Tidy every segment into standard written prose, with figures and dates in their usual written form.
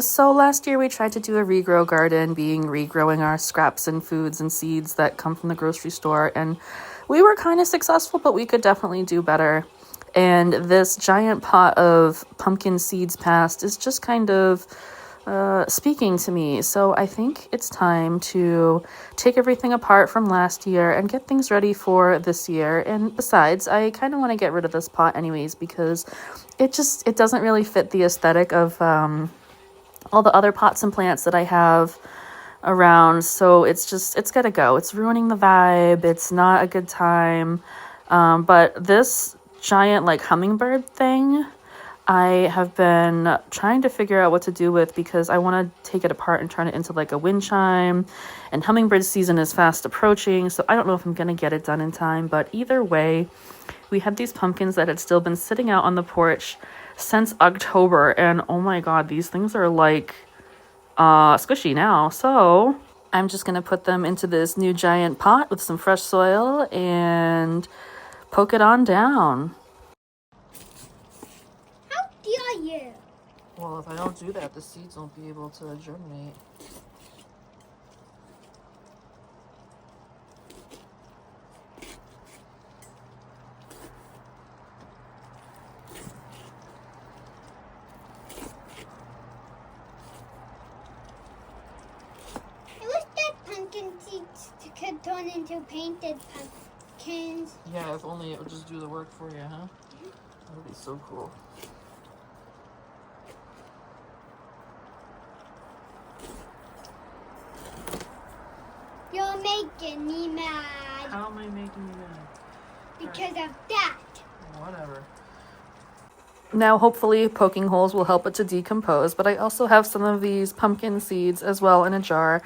So last year we tried to do a regrow garden, being regrowing our scraps and foods and seeds that come from the grocery store, and we were kind of successful, but we could definitely do better. And this giant pot of pumpkin seeds past is just kind of speaking to me. So I think it's time to take everything apart from last year and get things ready for this year. And besides, I kind of want to get rid of this pot anyways, because it doesn't really fit the aesthetic of all the other pots and plants that I have around. So it's gotta go. It's ruining the vibe. It's not a good time. But this giant like hummingbird thing, I have been trying to figure out what to do with, because I want to take it apart and turn it into like a wind chime, and hummingbird season is fast approaching, so I don't know if I'm going to get it done in time. But either way, we had these pumpkins that had still been sitting out on the porch since October, and oh my god, these things are like squishy now. So I'm just going to put them into this new giant pot with some fresh soil and poke it on down. You. Well, if I don't do that, the seeds won't be able to germinate. I wish that pumpkin seeds could turn into painted pumpkins. Yeah, if only it would just do the work for you, huh? That would be so cool. You're making me mad. How am I making you mad? Because of that. Whatever. Now, hopefully, poking holes will help it to decompose, but I also have some of these pumpkin seeds as well in a jar.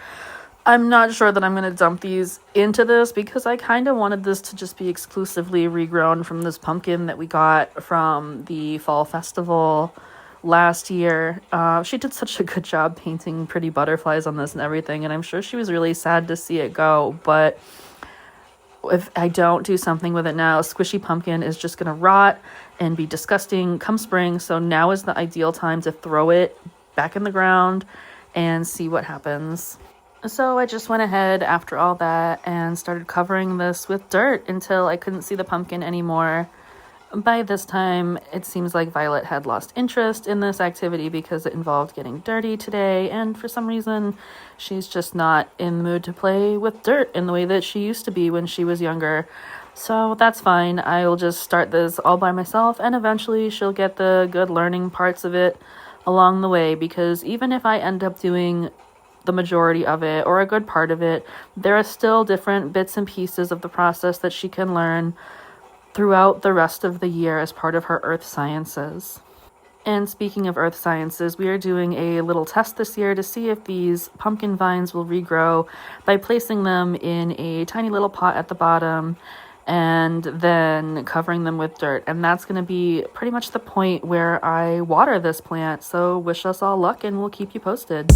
I'm not sure that I'm going to dump these into this, because I kind of wanted this to just be exclusively regrown from this pumpkin that we got from the fall festival last year. She did such a good job painting pretty butterflies on this and everything, and I'm sure she was really sad to see it go. But if I don't do something with it now, squishy pumpkin is just gonna rot and be disgusting come spring. So now is the ideal time to throw it back in the ground and see what happens. So I just went ahead after all that and started covering this with dirt until I couldn't see the pumpkin anymore. By this time, it seems like Violet had lost interest in this activity because it involved getting dirty today, and for some reason, she's just not in the mood to play with dirt in the way that she used to be when she was younger. So that's fine. I will just start this all by myself, and eventually she'll get the good learning parts of it along the way, because even if I end up doing the majority of it or a good part of it, there are still different bits and pieces of the process that she can learn throughout the rest of the year as part of her earth sciences. And speaking of earth sciences, we are doing a little test this year to see if these pumpkin vines will regrow by placing them in a tiny little pot at the bottom and then covering them with dirt. And that's going to be pretty much the point where I water this plant. So wish us all luck, and we'll keep you posted.